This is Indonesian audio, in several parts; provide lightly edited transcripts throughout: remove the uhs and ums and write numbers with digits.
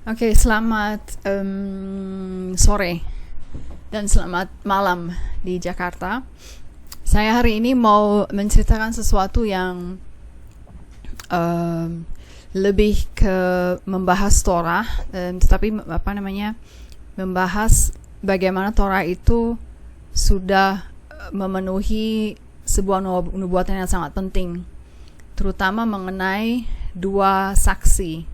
Oke, selamat sore dan selamat malam di Jakarta. Saya hari ini mau menceritakan sesuatu yang lebih ke membahas Torah, tetapi membahas bagaimana Torah itu sudah memenuhi sebuah nubuatan yang sangat penting, terutama mengenai dua saksi.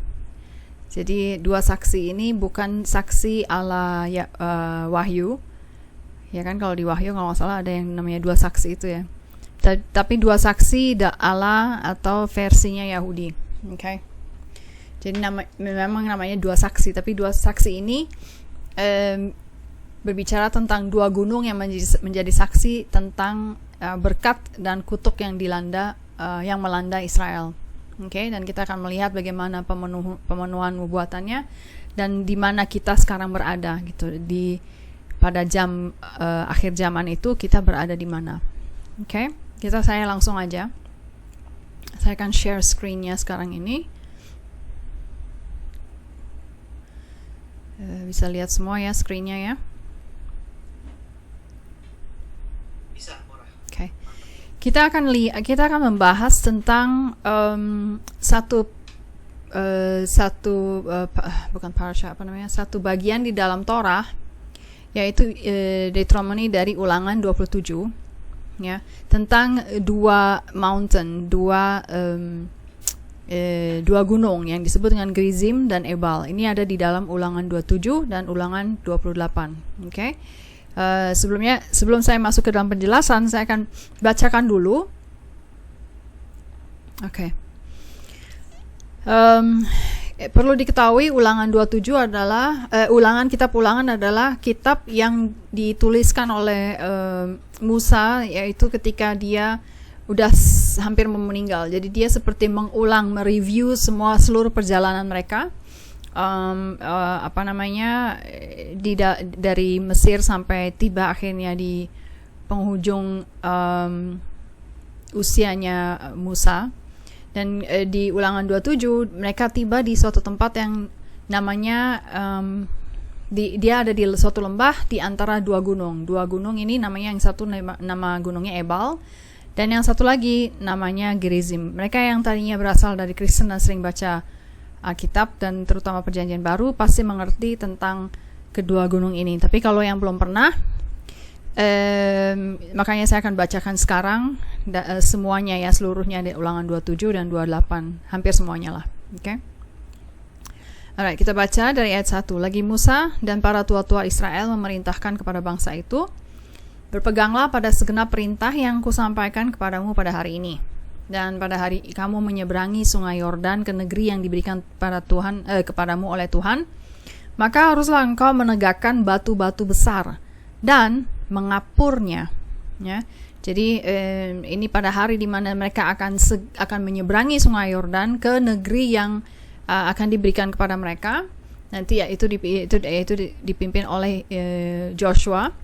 Jadi dua saksi ini bukan saksi ala Wahyu, ya kan? Kalau di Wahyu kalau nggak salah ada yang namanya dua saksi itu ya. Tapi dua saksi ala atau versinya Yahudi, okay? Jadi memang namanya dua saksi, tapi dua saksi ini berbicara tentang dua gunung yang menjadi saksi tentang berkat dan kutuk yang yang melanda Israel. Okay, dan kita akan melihat bagaimana pemenuhan nubuatannya dan di mana kita sekarang berada gitu. Pada akhir zaman itu kita berada di mana. Okay, saya langsung aja. Saya akan share screen-nya sekarang ini. Bisa lihat semua ya screen-nya ya. Kita akan membahas tentang satu bagian di dalam Torah, yaitu Deuteronomy dari Ulangan 27 ya, tentang dua gunung yang disebut dengan Gerizim dan Ebal. Ini ada di dalam Ulangan 27 dan Ulangan 28. Okay? Sebelum saya masuk ke dalam penjelasan, saya akan bacakan dulu. Oke. Perlu diketahui Ulangan 27 adalah kitab Ulangan adalah kitab yang dituliskan oleh Musa, yaitu ketika dia udah hampir meninggal. Jadi dia seperti mereview seluruh perjalanan mereka. Dari Mesir sampai tiba akhirnya di penghujung usianya Musa. Dan di Ulangan 27 mereka tiba di suatu tempat yang namanya dia ada di suatu lembah di antara dua gunung. Dua gunung ini namanya, yang satu nama gunungnya Ebal dan yang satu lagi namanya Gerizim. Mereka yang tadinya berasal dari Kristen dan sering baca Alkitab dan terutama Perjanjian Baru pasti mengerti tentang kedua gunung ini. Tapi kalau yang belum pernah, makanya saya akan bacakan sekarang semuanya ya, seluruhnya di Ulangan 27 dan 28, hampir semuanya lah. Okay? Alright, kita baca dari ayat 1. Lagi Musa dan para tua-tua Israel memerintahkan kepada bangsa itu, berpeganglah pada segenap perintah yang kusampaikan kepadamu pada hari ini. Dan pada hari kamu menyeberangi sungai Yordan ke negeri yang diberikan kepadamu oleh Tuhan, maka haruslah engkau menegakkan batu-batu besar dan mengapurnya. Ya. Jadi ini pada hari di mana mereka akan menyeberangi sungai Yordan ke negeri yang akan diberikan kepada mereka. Nanti itu dipimpin oleh Joshua.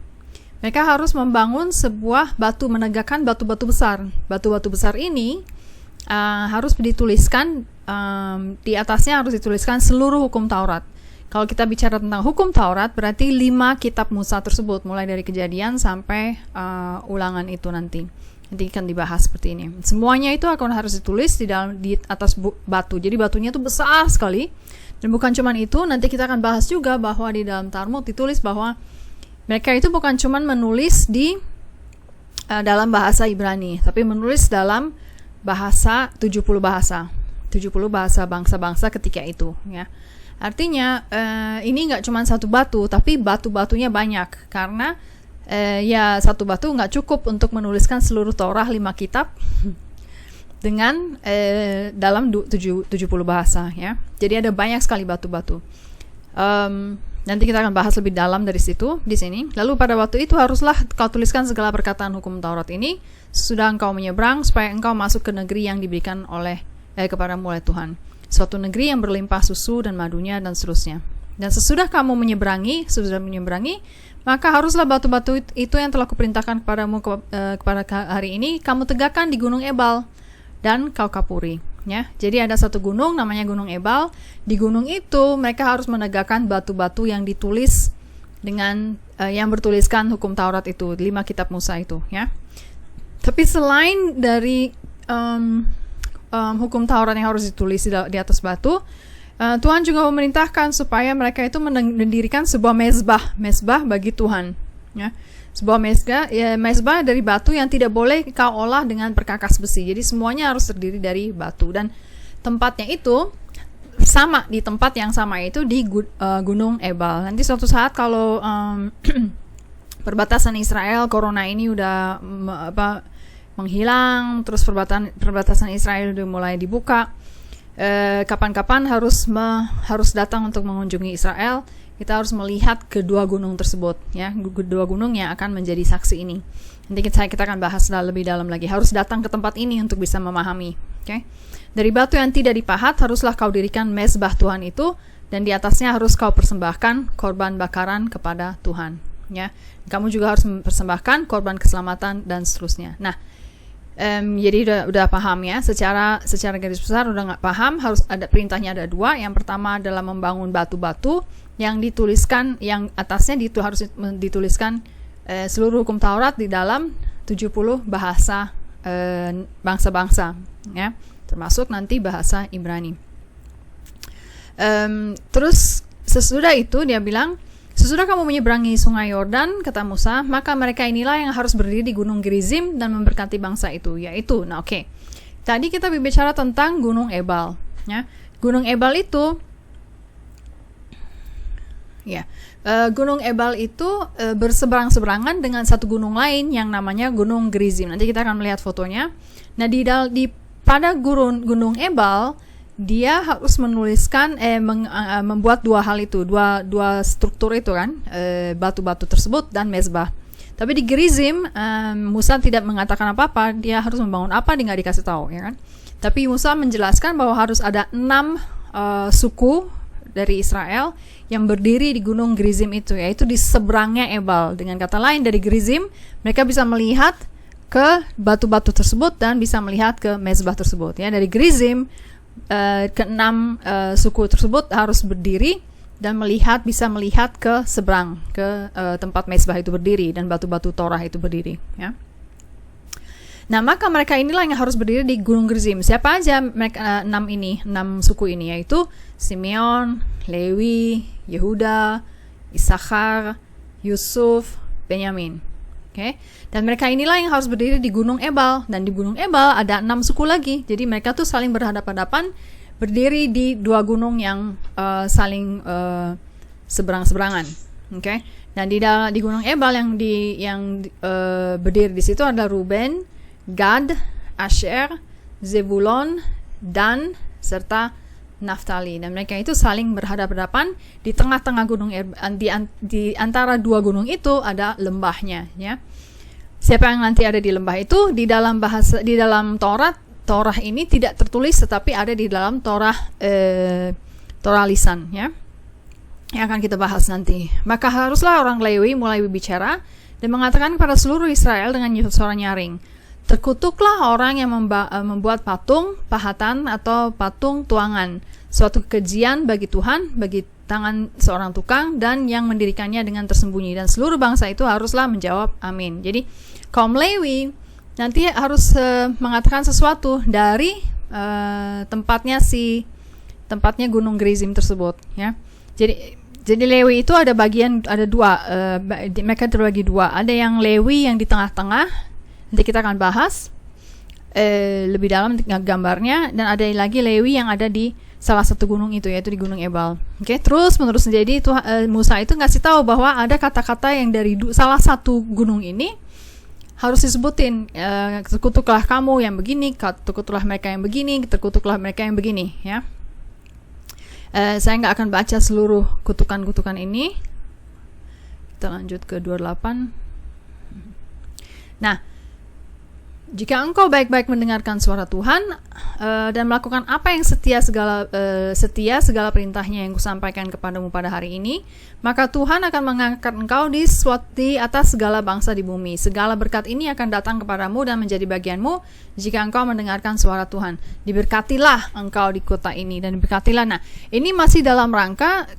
Mereka harus membangun sebuah menegakkan batu-batu besar. Batu-batu besar ini harus dituliskan, di atasnya harus dituliskan seluruh hukum Taurat. Kalau kita bicara tentang hukum Taurat, berarti 5 kitab Musa tersebut, mulai dari Kejadian sampai Ulangan itu nanti akan dibahas seperti ini. Semuanya itu harus ditulis di atas batu. Jadi batunya itu besar sekali. Dan bukan cuma itu, nanti kita akan bahas juga bahwa di dalam Talmud ditulis bahwa mereka itu bukan cuma menulis di dalam bahasa Ibrani, tapi menulis dalam 70 bahasa bangsa-bangsa ketika itu. Ya. Artinya ini nggak cuma satu batu, tapi batu-batunya banyak, karena satu batu nggak cukup untuk menuliskan seluruh Torah 5 kitab dengan dalam 70 bahasa. Ya. Jadi ada banyak sekali batu-batu. Nanti kita akan bahas lebih dalam dari situ di sini. Lalu pada waktu itu haruslah kau tuliskan segala perkataan hukum Taurat ini sesudah engkau menyeberang, supaya engkau masuk ke negeri yang diberikan kepadamu oleh Tuhan. Suatu negeri yang berlimpah susu dan madunya dan seterusnya. Dan sesudah kamu menyeberangi, maka haruslah batu-batu itu yang telah kuperintahkan kepadamu kepada hari ini kamu tegakkan di gunung Ebal dan kau kapuri. Ya, jadi ada satu gunung namanya Gunung Ebal. Di gunung itu mereka harus menegakkan batu-batu yang ditulis dengan yang bertuliskan hukum Taurat itu, 5 kitab Musa itu, ya. Tapi selain dari hukum Taurat yang harus ditulis di atas batu, Tuhan juga memerintahkan supaya mereka itu mendirikan sebuah mezbah bagi Tuhan, ya. Sebuah mezbah dari batu yang tidak boleh kau olah dengan perkakas besi. Jadi semuanya harus terdiri dari batu, dan tempatnya itu sama, di tempat yang sama itu di Gunung Ebal. Nanti suatu saat kalau perbatasan Israel, corona ini udah menghilang, terus perbatasan Israel udah mulai dibuka, kapan-kapan harus datang untuk mengunjungi Israel. Kita harus melihat kedua gunung tersebut, ya, kedua gunung yang akan menjadi saksi ini. Nanti kita akan bahas lebih dalam lagi. Harus datang ke tempat ini untuk bisa memahami. Okay? Dari batu yang tidak dipahat haruslah kau dirikan mezbah Tuhan itu, dan di atasnya harus kau persembahkan korban bakaran kepada Tuhan. Ya, kamu juga harus mempersembahkan korban keselamatan dan seterusnya. Nah, jadi udah paham ya, secara garis besar udah nggak paham. Harus ada perintahnya, ada 2. Yang pertama adalah membangun batu-batu yang dituliskan, yang atasnya harus dituliskan seluruh hukum Taurat di dalam 70 bahasa bangsa-bangsa, ya, termasuk nanti bahasa Ibrani. Terus sesudah itu dia bilang, sesudah kamu menyeberangi sungai Yordan, kata Musa, maka mereka inilah yang harus berdiri di gunung Gerizim dan memberkati bangsa itu, yaitu, tadi kita berbicara tentang Gunung Ebal, ya. Gunung Ebal itu, Gunung Ebal itu berseberang-seberangan dengan satu gunung lain yang namanya Gunung Gerizim. Nanti kita akan melihat fotonya. Nah, pada Gunung Ebal, dia harus menuliskan membuat 2 hal itu, dua struktur itu kan, batu-batu tersebut dan mezbah. Tapi di Gerizim, Musa tidak mengatakan apa-apa, dia harus membangun apa, dia nggak dikasih tahu, ya kan. Tapi Musa menjelaskan bahwa harus ada 6 suku dari Israel yang berdiri di Gunung Gerizim itu, yaitu di seberangnya Ebal. Dengan kata lain, dari Gerizim mereka bisa melihat ke batu-batu tersebut dan bisa melihat ke mezbah tersebut, ya. Dari Gerizim ke-6 suku tersebut harus berdiri dan bisa melihat ke seberang, ke tempat mezbah itu berdiri dan batu-batu Torah itu berdiri, ya. Nah, maka mereka inilah yang harus berdiri di Gunung Gerizim. Siapa aja mereka 6 suku ini, yaitu Simeon, Lewi, Yehuda, Issakhar, Yusuf, Benyamin. Okay? Dan mereka inilah yang harus berdiri di Gunung Ebal, dan di Gunung Ebal ada 6 suku lagi. Jadi mereka tuh saling berhadapan-hadapan, berdiri di 2 gunung yang saling seberang-seberangan. Okay? Dan di Gunung Ebal yang berdiri di situ adalah Ruben, Gad, Asher, Zebulon, Dan, serta Naftali. Dan mereka itu saling berhadapan-hadapan di tengah-tengah gunung, di antara 2 gunung itu ada lembahnya, ya. Siapa yang nanti ada di lembah itu? Di dalam Torah ini tidak tertulis, tetapi ada di dalam Torah lisan, ya. Yang akan kita bahas nanti. Maka haruslah orang Lewi mulai berbicara dan mengatakan kepada seluruh Israel dengan suara nyaring, terkutuklah orang yang membuat patung pahatan atau patung tuangan, suatu kekejian bagi Tuhan, bagi tangan seorang tukang, dan yang mendirikannya dengan tersembunyi. Dan seluruh bangsa itu haruslah menjawab amin. Jadi kaum Lewi nanti harus mengatakan sesuatu dari tempatnya Gunung Gerizim tersebut, ya. Jadi Lewi itu ada 2, mereka terbagi 2. Ada yang Lewi yang di tengah-tengah. Nanti kita akan bahas lebih dalam gambarnya, dan ada lagi Lewi yang ada di salah satu gunung itu, yaitu di Gunung Ebal. Oke, terus menerus. Jadi Musa itu ngasih tahu bahwa ada kata-kata yang dari salah satu gunung ini harus disebutin. Terkutuklah kamu yang begini, terkutuklah mereka yang begini, terkutuklah mereka yang begini, ya. Saya nggak akan baca seluruh kutukan-kutukan ini. Kita lanjut ke 28. Nah, Jika engkau baik-baik mendengarkan suara Tuhan dan melakukan apa yang setia segala perintahnya yang kusampaikan kepadamu pada hari ini, maka Tuhan akan mengangkat engkau di atas segala bangsa di bumi. Segala berkat ini akan datang kepadamu dan menjadi bagianmu jika engkau mendengarkan suara Tuhan. Diberkatilah engkau di kota ini dan diberkatilah. Nah, ini masih dalam rangka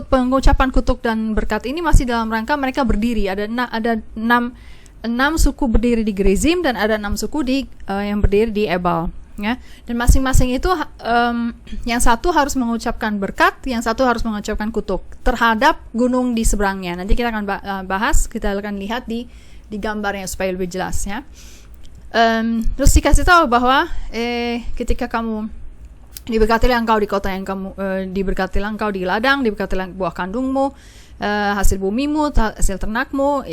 pengucapan kutuk dan berkat ini masih dalam rangka mereka berdiri. Ada 6 suku berdiri di Gerizim dan ada 6 suku yang berdiri di Ebal, ya. Dan masing-masing itu yang satu harus mengucapkan berkat, yang satu harus mengucapkan kutuk terhadap gunung di seberangnya. Nanti kita akan bahas, kita akan lihat di gambarnya supaya lebih jelas, ya. Terus dikasih tahu bahwa ketika kamu diberkatilah engkau di kota yang kamu diberkatilah engkau di ladang, diberkatilah buah kandungmu, hasil bumimu, hasil ternakmu,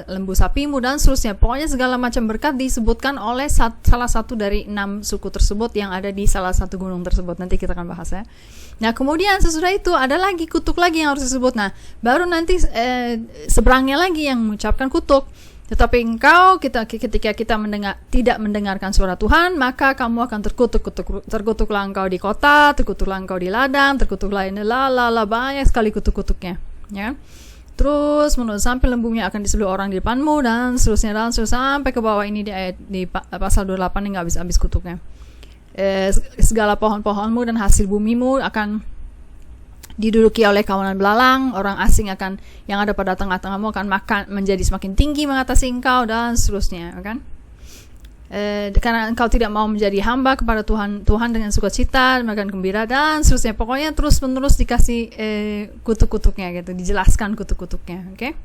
lembu sapimu, dan seterusnya. Pokoknya segala macam berkat disebutkan oleh salah satu dari 6 suku tersebut yang ada di salah satu gunung tersebut. Nanti kita akan bahas, ya. Nah, kemudian sesudah itu ada lagi kutuk lagi yang harus disebut. Nah, baru nanti seberangnya lagi yang mengucapkan kutuk. Tetapi engkau ketika kita tidak mendengarkan suara Tuhan, maka kamu akan terkutuklah engkau di kota, terkutuklah engkau di ladang, terkutuklah banyak sekali kutuk-kutuknya. Ya, terus menurut sampai lembunya akan disembelih orang di depanmu dan seterusnya sampai ke bawah ini di pasal 28 ini nggak habis kutuknya. Segala pohon-pohonmu dan hasil bumimu akan diduduki oleh kawanan belalang, orang asing yang ada pada tengah-tengahmu akan menjadi semakin tinggi mengatasi engkau dan seterusnya, kan? Karena engkau tidak mau menjadi hamba kepada Tuhan dengan sukacita, makan gembira dan seterusnya. Pokoknya terus-menerus dikasih kutuk-kutuknya gitu, dijelaskan kutuk-kutuknya, oke?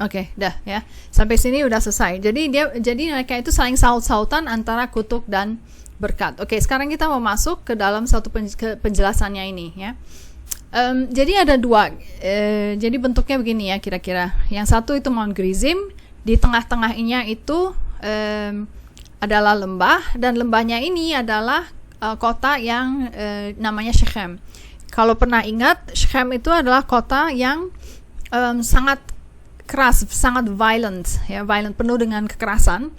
Oke, dah ya. Sampai sini udah selesai. Jadi mereka itu saling saut-sautan antara kutuk dan berkat. Oke, sekarang kita mau masuk ke dalam satu penjelasannya ini, ya. Jadi ada 2. Jadi bentuknya begini ya kira-kira. Yang satu itu Mount Gerizim, di tengah-tengahnya itu adalah lembah, dan lembahnya ini adalah kota yang namanya Shechem. Kalau pernah ingat, Shechem itu adalah kota yang sangat keras, sangat violent, penuh dengan kekerasan.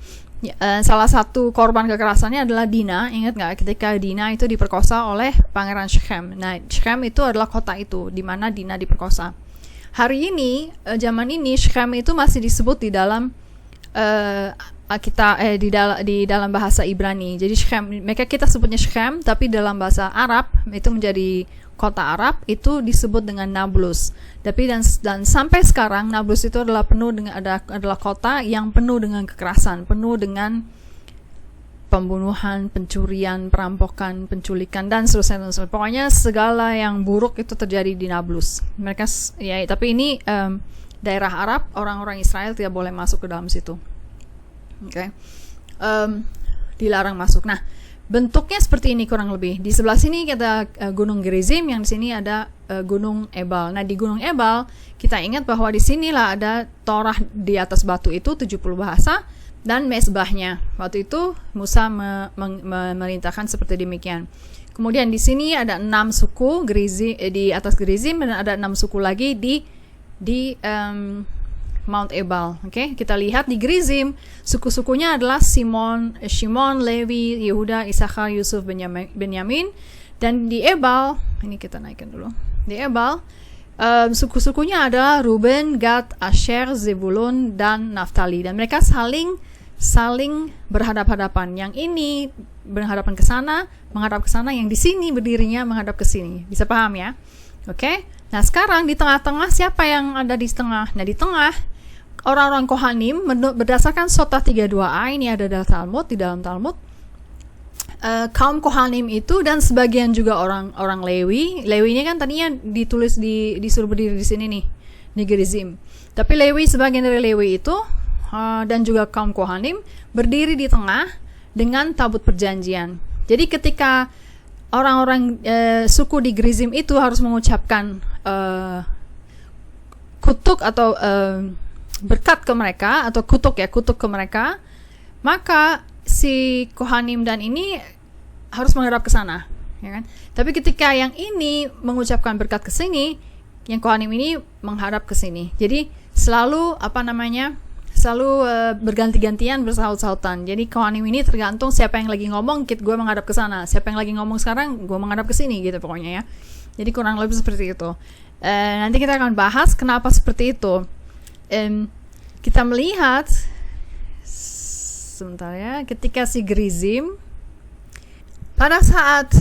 Salah satu korban kekerasannya adalah Dina. Ingat nggak ketika Dina itu diperkosa oleh Pangeran Shechem? Nah, Shechem itu adalah kota itu di mana Dina diperkosa. Hari ini, zaman ini, Shechem itu masih disebut di dalam di dalam bahasa Ibrani. Jadi Shechem, kita sebutnya Shechem, tapi dalam bahasa Arab itu menjadi kota Arab itu disebut dengan Nablus. Tapi dan sampai sekarang Nablus itu adalah adalah kota yang penuh dengan kekerasan, penuh dengan pembunuhan, pencurian, perampokan, penculikan dan seterusnya. Pokoknya segala yang buruk itu terjadi di Nablus. Tapi ini daerah Arab, orang-orang Israel tidak boleh masuk ke dalam situ. Oke. Dilarang masuk. Nah, bentuknya seperti ini kurang lebih. Di sebelah sini ada Gunung Gerizim, yang di sini ada Gunung Ebal. Nah, di Gunung Ebal kita ingat bahwa di sinilah ada Torah di atas batu itu 70 bahasa dan mesbahnya. Waktu itu Musa memerintahkan seperti demikian. Kemudian di sini ada 6 suku di atas Gerizim dan ada 6 suku lagi di Mount Ebal. Oke, kita lihat di Gerizim suku-sukunya adalah Shimon, Lewi, Yehuda, Isakar, Yusuf, Benyamin. Dan di Ebal, ini kita naikkan dulu. Di Ebal suku-sukunya adalah Ruben, Gad, Asher, Zebulun dan Naftali. Dan mereka saling berhadap-hadapan. Yang ini menghadap ke sana, yang di sini berdirinya menghadap ke sini. Bisa paham ya? Oke. Nah, sekarang di tengah-tengah siapa yang ada di tengah? Nah, di tengah orang-orang Kohanim berdasarkan Sotah 32a, ini ada di dalam Talmud. Kaum Kohanim itu dan sebagian juga orang Lewi. Lewi ini kan tadinya disuruh berdiri di sini nih, di Gerizim. Tapi sebagian dari Lewi itu dan juga kaum Kohanim berdiri di tengah dengan tabut perjanjian. Jadi ketika orang-orang suku di Gerizim itu harus mengucapkan kutuk atau berkat ke mereka atau kutuk ke mereka, maka si Kohanim dan ini harus menghadap ke sana, ya kan? Tapi ketika yang ini mengucapkan berkat ke sini, yang Kohanim ini menghadap ke sini. Jadi selalu selalu berganti-gantian bersaut-sautan. Jadi Kohanim ini tergantung siapa yang lagi ngomong, gue menghadap ke sana. Siapa yang lagi ngomong sekarang, gue menghadap ke sini gitu pokoknya ya. Jadi kurang lebih seperti itu. Nanti kita akan bahas kenapa seperti itu. Kita melihat sebentar ya, ketika si Gerizim pada saat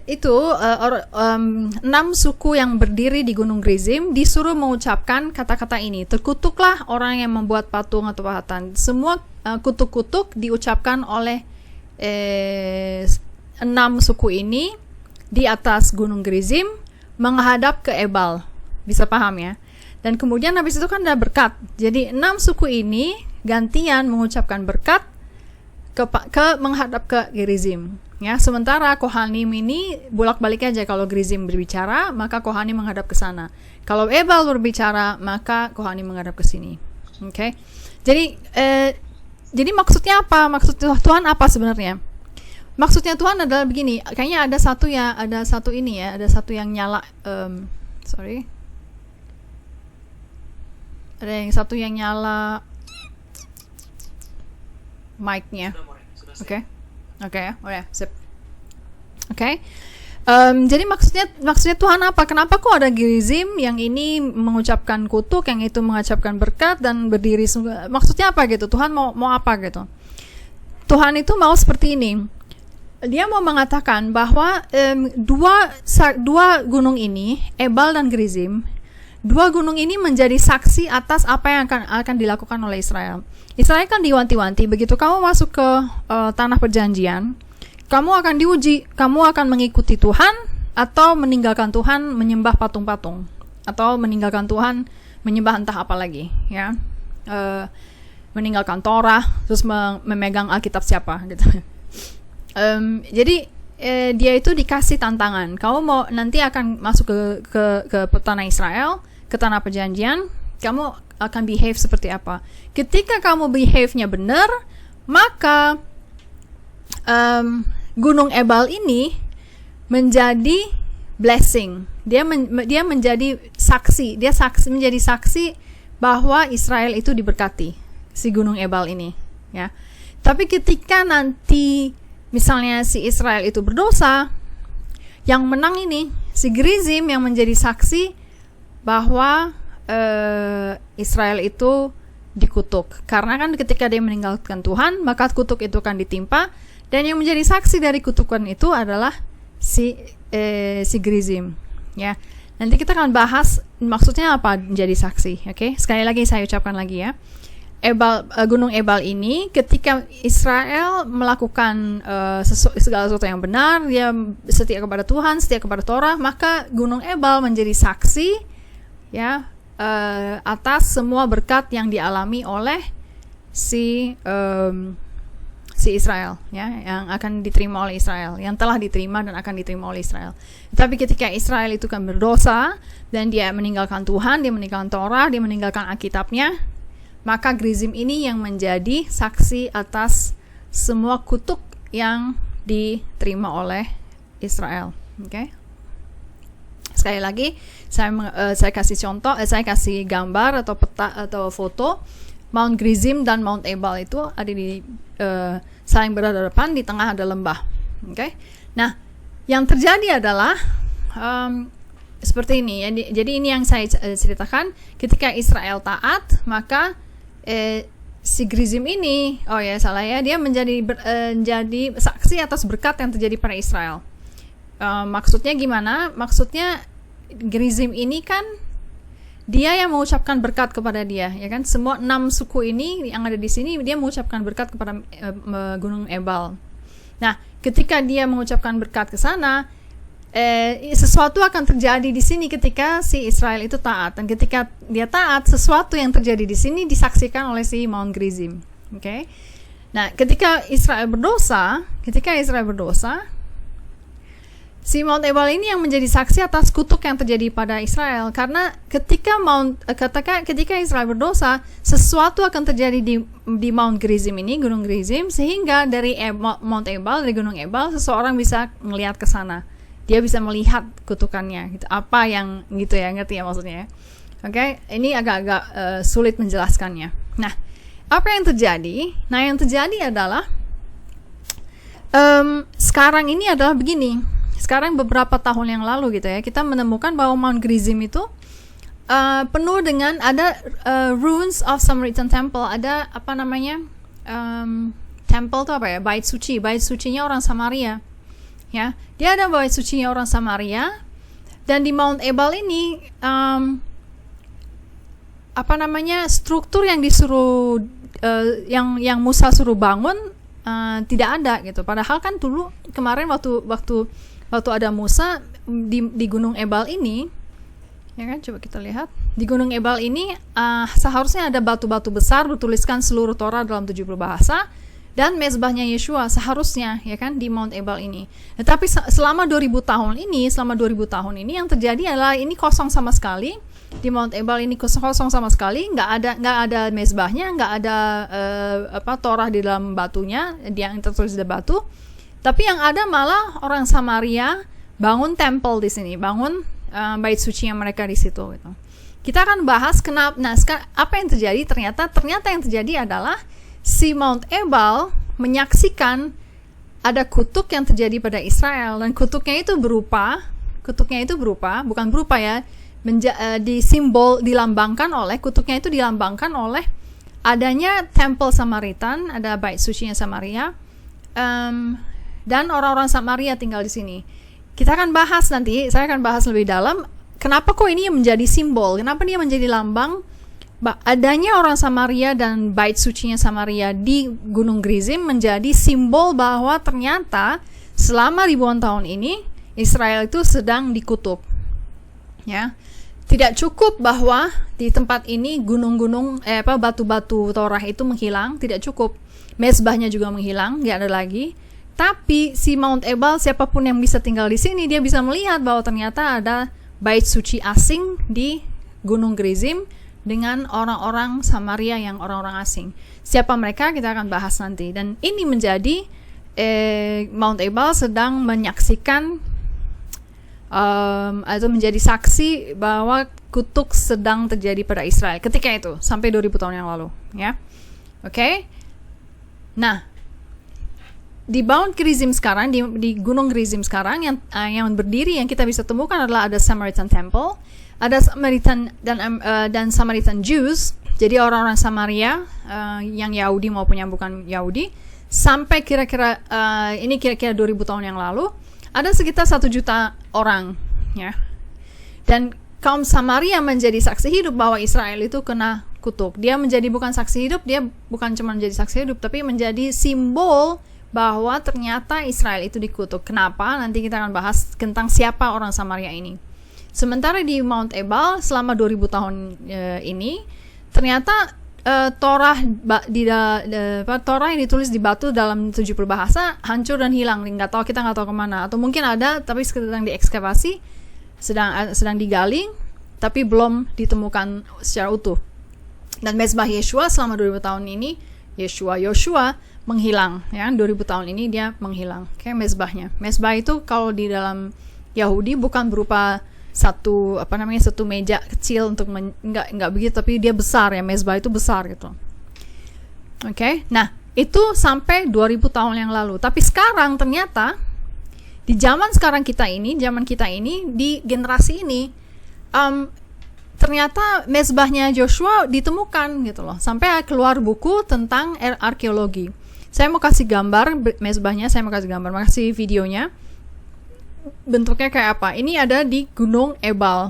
itu 6 suku yang berdiri di Gunung Gerizim disuruh mengucapkan kata-kata ini. Terkutuklah orang yang membuat patung atau pahatan. Semua kutuk-kutuk diucapkan oleh 6 suku ini di atas Gunung Gerizim menghadap ke Ebal. Bisa paham ya? Dan kemudian habis itu kan ada berkat. Jadi 6 suku ini gantian mengucapkan berkat ke menghadap ke Gerizim. Ya, sementara Kohanim ini bolak-balik aja. Kalau Gerizim berbicara, maka Kohanim menghadap ke sana. Kalau Ebal berbicara, maka Kohanim menghadap ke sini. Oke. Jadi maksudnya apa? Maksud Tuhan apa sebenarnya? Maksudnya Tuhan adalah begini. Kayaknya ada satu yang nyala. Ada yang satu yang nyala mic-nya. Oke. Oke, oh ya, sip. Oke. Jadi maksudnya Tuhan apa? Kenapa kok ada Gerizim yang ini mengucapkan kutuk, yang itu mengucapkan berkat dan berdiri? Maksudnya apa gitu? Tuhan mau apa gitu? Tuhan itu mau seperti ini. Dia mau mengatakan bahwa dua gunung ini, Ebal dan Gerizim, dua gunung ini menjadi saksi atas apa yang akan dilakukan oleh Israel. Israel kan diwanti-wanti, begitu kamu masuk ke tanah perjanjian, kamu akan diuji, kamu akan mengikuti Tuhan atau meninggalkan Tuhan menyembah patung-patung, atau meninggalkan Tuhan menyembah entah apa lagi, ya, meninggalkan Torah terus memegang Alkitab siapa gitu. Jadi dia itu dikasih tantangan, kamu mau nanti akan masuk ke tanah Israel, ke tanah perjanjian, kamu akan behave seperti apa. Ketika kamu behave-nya benar, maka Gunung Ebal ini menjadi blessing. Dia menjadi saksi. Menjadi saksi bahwa Israel itu diberkati, si Gunung Ebal ini. Ya. Tapi ketika nanti misalnya si Israel itu berdosa, yang menang ini si Gerizim yang menjadi saksi bahwa Israel itu dikutuk. Karena kan ketika dia meninggalkan Tuhan, maka kutuk itu akan ditimpa, dan yang menjadi saksi dari kutukan itu adalah si Gerizim. Ya. Nanti kita akan bahas maksudnya apa menjadi saksi. Oke? Sekali lagi saya ucapkan lagi ya. Gunung Ebal ini ketika Israel melakukan segala sesuatu yang benar, dia setia kepada Tuhan, setia kepada Torah, maka Gunung Ebal menjadi saksi ya atas semua berkat yang dialami oleh si Israel, ya, yang akan diterima oleh Israel, yang telah diterima dan akan diterima oleh Israel. Tapi ketika Israel itu kan berdosa dan dia meninggalkan Tuhan, dia meninggalkan Torah, dia meninggalkan Alkitabnya, maka Gerizim ini yang menjadi saksi atas semua kutuk yang diterima oleh Israel. Oke? Sekali lagi, saya kasih contoh, saya kasih gambar atau peta atau foto. Mount Gerizim dan Mount Ebal itu ada di saling berhadapan, di tengah ada lembah. Okay? Nah, yang terjadi adalah seperti ini. Jadi ini yang saya ceritakan. Ketika Israel taat, maka si Gerizim ini, dia menjadi saksi atas berkat yang terjadi pada Israel. Maksudnya gimana? Maksudnya Gerizim ini kan dia yang mengucapkan berkat kepada dia, ya kan? Semua 6 suku ini yang ada di sini, dia mengucapkan berkat kepada Gunung Ebal. Nah, ketika dia mengucapkan berkat ke sana, sesuatu akan terjadi di sini ketika si Israel itu taat. Dan ketika dia taat, sesuatu yang terjadi di sini disaksikan oleh si Mount Gerizim. Okay? Nah, ketika Israel berdosa, si Mount Ebal ini yang menjadi saksi atas kutuk yang terjadi pada Israel, karena ketika Israel berdosa, sesuatu akan terjadi di Mount Gerizim ini, Gunung Gerizim, sehingga dari Mount Ebal, dari Gunung Ebal, seseorang bisa melihat ke sana. Dia bisa melihat kutukannya, gitu. Apa yang gitu ya, ngerti ya maksudnya ya? Oke, ini agak-agak sulit menjelaskannya. Nah, apa yang terjadi? Nah, yang terjadi adalah sekarang ini adalah begini. Sekarang beberapa tahun yang lalu gitu ya, kita menemukan bahwa Mount Gerizim itu penuh dengan ada ruins of Samaritan Temple. Ada apa namanya? Temple itu apa ya? Bait sucinya orang Samaria. Ya, dia ada bait sucinya orang Samaria. Dan di Mount Ebal ini apa namanya? Struktur yang disuruh yang Musa suruh bangun tidak ada gitu. Padahal kan dulu kemarin waktu ada Musa di Gunung Ebal ini, ya kan, coba kita lihat di Gunung Ebal ini seharusnya ada batu-batu besar bertuliskan seluruh Torah dalam 70 bahasa dan mezbahnya Yeshua seharusnya, ya kan, di Mount Ebal ini. Tetapi selama 2000 tahun ini yang terjadi adalah ini kosong sama sekali. Di Mount Ebal ini kosong sama sekali, nggak ada mezbahnya, nggak ada Torah di dalam batunya, yang tertulis di batu. Tapi yang ada malah orang Samaria bangun temple di sini, bangun bait suci yang mereka di situ. Gitu. Kita akan bahas kenapa. Nah, apa yang terjadi? Ternyata yang terjadi adalah si Mount Ebal menyaksikan ada kutuk yang terjadi pada Israel, dan kutuknya itu berupa bukan berupa ya. Dilambangkan oleh adanya Temple Samaritan, ada bait sucinya Samaria, dan orang-orang Samaria tinggal di sini. Saya akan bahas lebih dalam kenapa kok ini menjadi simbol, kenapa dia menjadi lambang adanya orang Samaria dan bait sucinya Samaria di Gunung Gerizim menjadi simbol bahwa ternyata selama ribuan tahun ini Israel itu sedang dikutuk. Ya. Tidak cukup bahwa di tempat ini gunung-gunung batu-batu Torah itu menghilang, tidak cukup. Mezbahnya juga menghilang, nggak ada lagi. Tapi si Mount Ebal, siapapun yang bisa tinggal di sini, dia bisa melihat bahwa ternyata ada bait suci asing di Gunung Gerizim dengan orang-orang Samaria yang orang-orang asing. Siapa mereka kita akan bahas nanti. Dan ini menjadi Mount Ebal sedang menyaksikan atau menjadi saksi bahwa kutuk sedang terjadi pada Israel ketika itu sampai 2000 tahun yang lalu, ya. Oke. Nah, di Mount Gerizim sekarang, di Gunung Gerizim sekarang yang berdiri yang kita bisa temukan adalah ada Samaritan Temple, ada Samaritan dan Samaritan Jews. Jadi orang-orang Samaria yang Yahudi maupun yang bukan Yahudi sampai kira-kira 2000 tahun yang lalu ada sekitar 1 juta orang, ya. Dan kaum Samaria menjadi saksi hidup bahwa Israel itu kena kutuk. Dia menjadi bukan saksi hidup, dia bukan cuma menjadi saksi hidup, tapi menjadi simbol bahwa ternyata Israel itu dikutuk. Kenapa? Nanti kita akan bahas tentang siapa orang Samaria ini. Sementara di Mount Ebal selama 2000 tahun ini ternyata Torah Torah yang ditulis di batu dalam 70 bahasa hancur dan hilang, kita nggak tahu kemana, atau mungkin ada tapi sedang diekskavasi, sedang digali tapi belum ditemukan secara utuh. Dan mezbah Yeshua selama 2000 tahun ini Yoshua menghilang, ya, 2000 tahun ini dia menghilang. Kayak mezbah itu kalau di dalam Yahudi bukan berupa satu meja kecil untuk nggak begitu, tapi dia besar, ya, mezbah itu besar gitu. Oke. Nah, itu sampai 2000 tahun yang lalu. Tapi sekarang ternyata di zaman kita ini di generasi ini ternyata mezbahnya Joshua ditemukan gitu loh. Sampai keluar buku tentang arkeologi. Saya mau kasih gambar mezbahnya, makasih videonya. Bentuknya kayak apa? Ini ada di Gunung Ebal.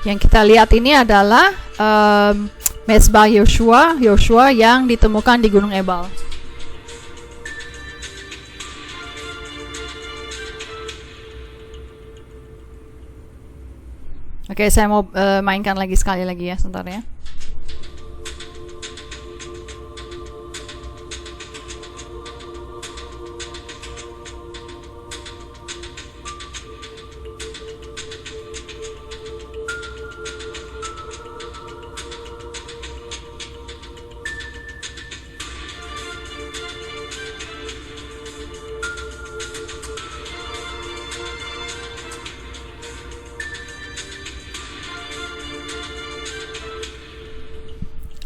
Yang kita lihat ini adalah mezbah Yoshua yang ditemukan di Gunung Ebal. Oke, saya mau mainkan sekali lagi ya, sebentar ya.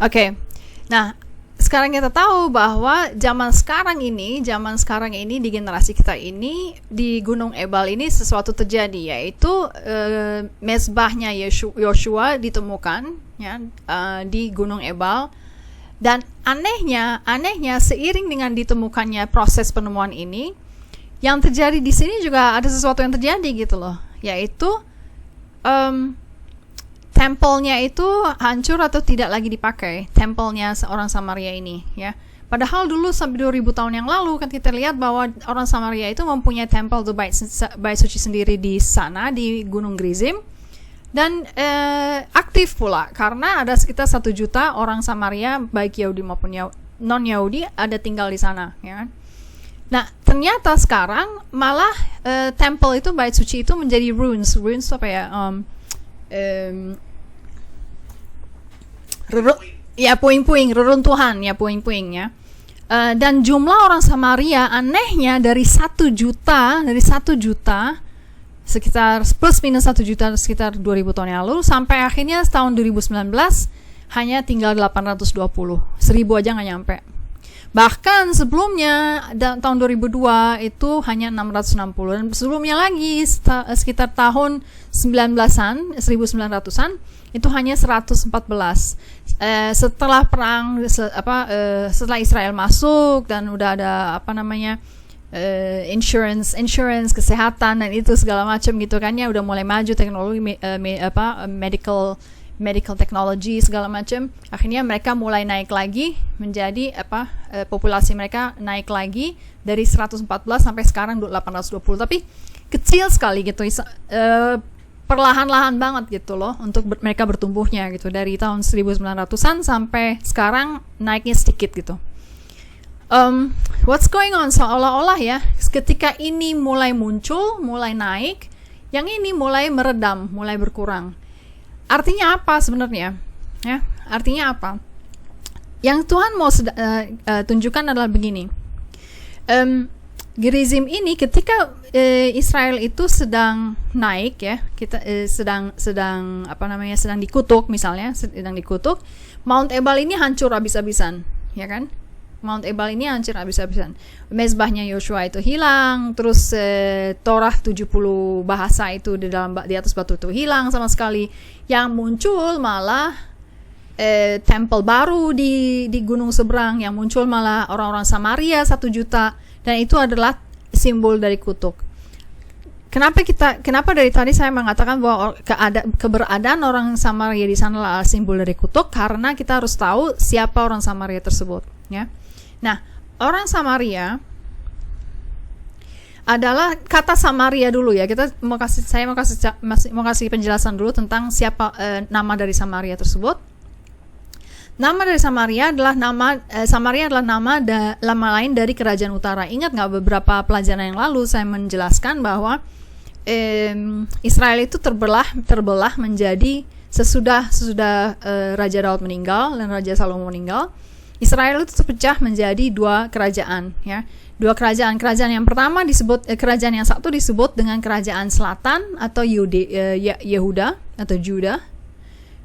Oke. Nah, sekarang kita tahu bahwa zaman sekarang ini di generasi kita ini di Gunung Ebal ini sesuatu terjadi, yaitu mezbahnya Yosua ditemukan ya di Gunung Ebal. Dan anehnya seiring dengan ditemukannya proses penemuan ini, yang terjadi di sini juga ada sesuatu yang terjadi gitu loh, yaitu tempelnya itu hancur atau tidak lagi dipakai, tempelnya seorang Samaria ini ya. Padahal dulu sampai 2000 tahun yang lalu kan kita lihat bahwa orang Samaria itu mempunyai tempel atau bait suci sendiri di sana di Gunung Gerizim, dan aktif pula karena ada sekitar 1 juta orang Samaria baik Yahudi maupun non Yahudi ada tinggal di sana ya kan. Nah, ternyata sekarang malah tempel itu, bait suci itu menjadi ruins apa ya? Puing-puing, reruntuhan ya, puing-puing ya. Dan jumlah orang Samaria anehnya dari 1 juta sekitar plus minus 1 juta sekitar 2000 tahun yang lalu sampai akhirnya tahun 2019 hanya tinggal 820, 1000 aja nggak nyampe. Bahkan sebelumnya tahun 2002 itu hanya 660, dan sebelumnya lagi sekitar tahun 1900-an itu hanya 114. Setelah perang setelah Israel masuk dan udah ada insurance kesehatan dan itu segala macam gitu kan ya, udah mulai maju teknologi medical technology segala macam, akhirnya mereka mulai naik lagi menjadi populasi mereka naik lagi dari 114 sampai sekarang 820, tapi kecil sekali gitu, perlahan-lahan banget gitu loh untuk mereka bertumbuhnya gitu, dari tahun 1900-an sampai sekarang naiknya sedikit gitu. What's going on, seolah-olah ya ketika ini mulai muncul, mulai naik, yang ini mulai meredam, mulai berkurang. Artinya apa sebenarnya? Ya, artinya apa? Yang Tuhan mau tunjukkan adalah begini. Gerizim ini ketika Israel itu sedang naik ya, kita sedang dikutuk misalnya, sedang dikutuk, Mount Ebal ini hancur habis-habisan, ya kan? Mount Ebal ini hancur habis-habisan. Mezbahnya Yosua itu hilang, terus Torah 70 bahasa itu di atas batu itu hilang sama sekali. Yang muncul malah tempel baru di gunung seberang, yang muncul malah orang-orang Samaria 1 juta, dan itu adalah simbol dari kutuk. Kenapa dari tadi saya mengatakan bahwa keberadaan orang Samaria di sana adalah simbol dari kutuk? Karena kita harus tahu siapa orang Samaria tersebut, ya. Nah, orang Samaria adalah kata Samaria dulu ya. Saya mau kasih penjelasan dulu tentang siapa nama dari Samaria tersebut. Nama dari Samaria adalah Samaria adalah nama lain dari kerajaan utara. Ingat nggak beberapa pelajaran yang lalu saya menjelaskan bahwa Israel itu terbelah menjadi sesudah Raja Daud meninggal dan Raja Salomo meninggal. Israel itu terpecah menjadi 2 kerajaan ya. 2 kerajaan. Kerajaan yang pertama kerajaan yang satu disebut dengan kerajaan selatan atau Yehuda atau Juda.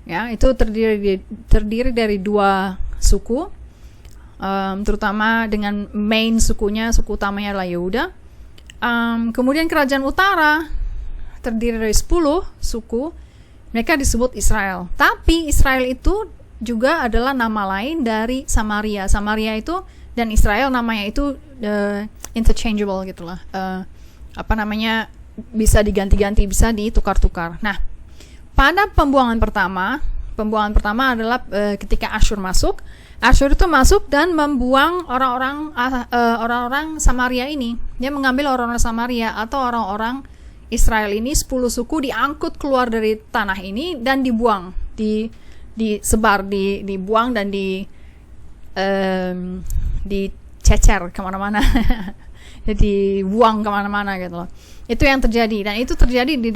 Ya, itu terdiri dari 2 suku. Terutama dengan main suku utamanya adalah Yehuda. Kemudian kerajaan utara terdiri dari 10 suku. Mereka disebut Israel. Tapi Israel itu juga adalah nama lain dari Samaria. Samaria itu dan Israel namanya itu interchangeable gitulah. Bisa diganti-ganti, bisa ditukar-tukar. Nah, pada pembuangan pertama adalah ketika Asyur masuk. Asyur itu masuk dan membuang orang-orang Samaria ini. Dia mengambil orang-orang Samaria atau orang-orang Israel ini, 10 suku diangkut keluar dari tanah ini dan dibuang, dibuang dan dicecer kemana-mana. Jadi buang kemana-mana gitu loh. Itu yang terjadi, dan itu terjadi di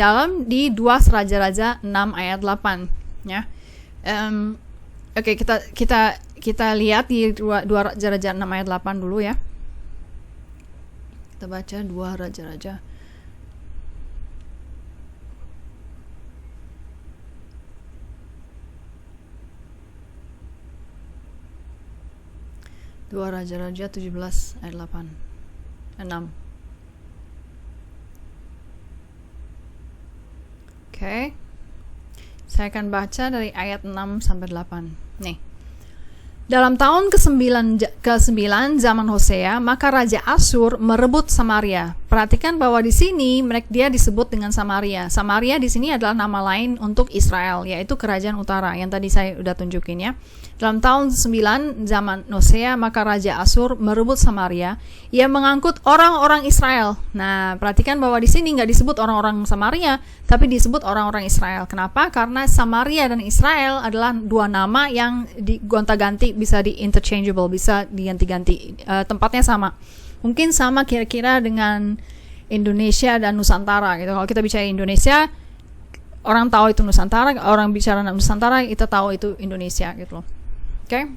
2 Raja-Raja 6 ayat 8 ya. Oke, kita lihat di 2 Raja-Raja 6 ayat 8 dulu ya. Kita baca 2 Raja-Raja. 2 Raja-Raja 17 ayat 6. Oke. Saya akan baca dari ayat 6 sampai 8. Nih. Dalam tahun ke-9 zaman Hosea, maka Raja Asyur merebut Samaria. Perhatikan bahwa di sini dia disebut dengan Samaria. Samaria di sini adalah nama lain untuk Israel, yaitu kerajaan utara yang tadi saya udah tunjukin ya. Dalam tahun 9 zaman Hosea, maka Raja Asyur merebut Samaria. Ia mengangkut orang-orang Israel. Nah, perhatikan bahwa di sini nggak disebut orang-orang Samaria, tapi disebut orang-orang Israel. Kenapa? Karena Samaria dan Israel adalah dua nama yang digonta-ganti, bisa di-interchangeable, bisa diganti-ganti. Tempatnya sama. Mungkin sama kira-kira dengan Indonesia dan Nusantara gitu. Kalau kita bicara Indonesia, orang tahu itu Nusantara, orang bicara Nusantara, kita tahu itu Indonesia gitu loh. Oke?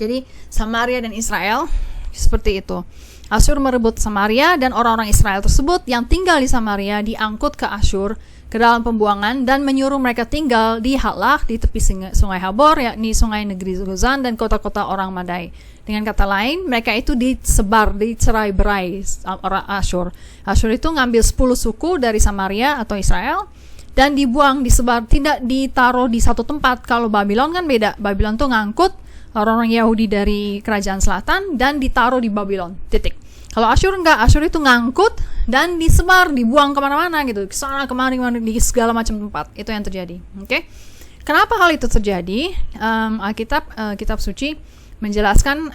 Jadi Samaria dan Israel seperti itu. Asyur merebut Samaria dan orang-orang Israel tersebut yang tinggal di Samaria diangkut ke Asyur ke dalam pembuangan dan menyuruh mereka tinggal di Hatlach di tepi sungai Habor, yakni sungai negeri Gozan dan kota-kota orang Madai. Dengan kata lain, mereka itu dicerai-berai orang Asyur. Asyur itu ngambil 10 suku dari Samaria atau Israel dan dibuang, disebar, tidak ditaruh di satu tempat. Kalau Babylon kan beda. Babylon tuh ngangkut orang-orang Yahudi dari kerajaan selatan dan ditaruh di Babylon. Titik. Kalau Asyur enggak, Asyur itu ngangkut dan disebar, dibuang kemana-mana gitu, ke sana kemari di segala macam tempat. Itu yang terjadi. Oke? Kenapa hal itu terjadi? Kitab suci menjelaskan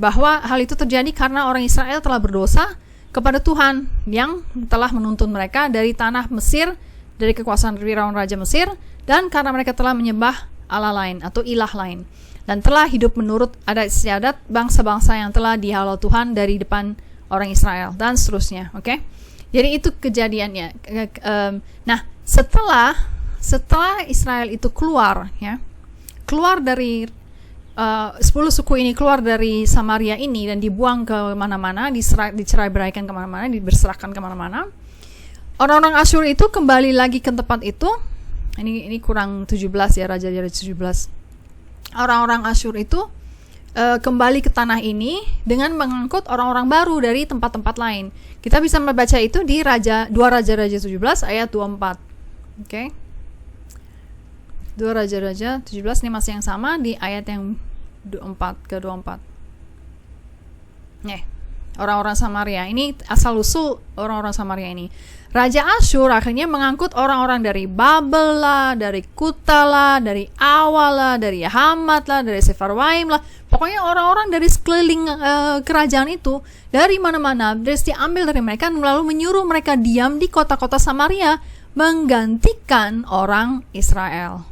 bahwa hal itu terjadi karena orang Israel telah berdosa kepada Tuhan yang telah menuntun mereka dari tanah Mesir, dari kekuasaan Firaun Raja Mesir, dan karena mereka telah menyembah Allah lain atau ilah lain, dan telah hidup menurut adat istiadat bangsa-bangsa yang telah dihalau Tuhan dari depan orang Israel, dan seterusnya. Oke? Jadi itu kejadiannya. Nah, setelah Israel itu keluar dari 10 suku ini keluar dari Samaria ini dan dibuang ke mana-mana, dicerai-beraikan kemana-mana, diberserahkan kemana-mana. Orang-orang Asyur itu kembali lagi ke tempat itu. Ini kurang 17 ya, Raja-Raja 17. Orang-orang Asyur itu kembali ke tanah ini dengan mengangkut orang-orang baru dari tempat-tempat lain. Kita bisa membaca itu di 2 Raja-Raja 17 ayat 24. Oke? 2 Raja-Raja 17 ini masih yang sama di ayat yang 24 ke 24. Nih, orang-orang Samaria ini asal-usul orang-orang Samaria ini. Raja Asyur akhirnya mengangkut orang-orang dari Babel lah, dari Kuta lah, dari Awa lah, dari Hamat lah, dari Sefarwaim lah. Pokoknya orang-orang dari sekeliling kerajaan itu, dari mana-mana, diambil dari mereka, lalu menyuruh mereka diam di kota-kota Samaria, menggantikan orang Israel.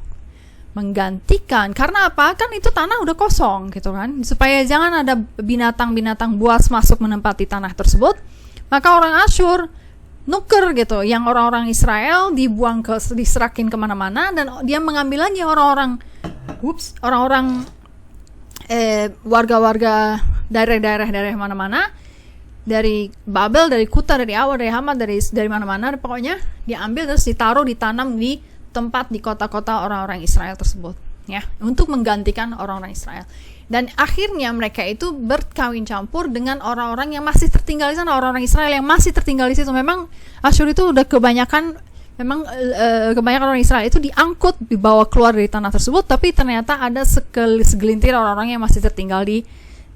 Menggantikan, karena apa? Kan itu tanah udah kosong gitu kan, supaya jangan ada binatang-binatang buas masuk menempati tanah tersebut. Maka orang Asyur nuker gitu, yang orang-orang Israel diserakin kemana-mana, dan dia mengambil lagi orang-orang warga-warga daerah mana-mana, dari Babel, dari Kuta, dari Awa, dari Hamat, dari mana-mana, pokoknya diambil terus ditaruh, ditanam di tempat di kota-kota orang-orang Israel tersebut, ya, untuk menggantikan orang-orang Israel. Dan akhirnya mereka itu berkawin campur dengan orang-orang yang masih tertinggal di sana, orang-orang Israel yang masih tertinggal di situ. Memang Asyur itu udah kebanyakan orang Israel itu diangkut, dibawa keluar dari tanah tersebut, tapi ternyata ada segelintir orang-orang yang masih tertinggal di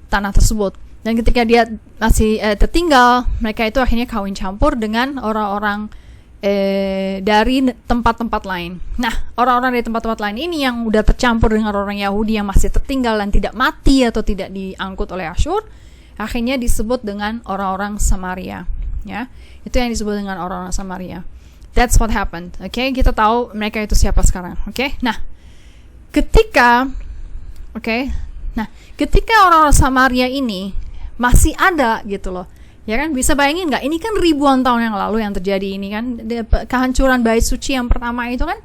tanah tersebut. Dan ketika dia masih tertinggal, mereka itu akhirnya kawin campur dengan orang-orang dari tempat-tempat lain. Nah, orang-orang dari tempat-tempat lain ini yang udah tercampur dengan orang Yahudi yang masih tertinggal dan tidak mati atau tidak diangkut oleh Asyur, akhirnya disebut dengan orang-orang Samaria. Ya, itu yang disebut dengan orang-orang Samaria. That's what happened. Oke, kita tahu mereka itu siapa sekarang. Oke, nah, ketika orang-orang Samaria ini masih ada gitu loh. Ya kan, bisa bayangin nggak? Ini kan ribuan tahun yang lalu yang terjadi ini kan, kehancuran bait suci yang pertama itu kan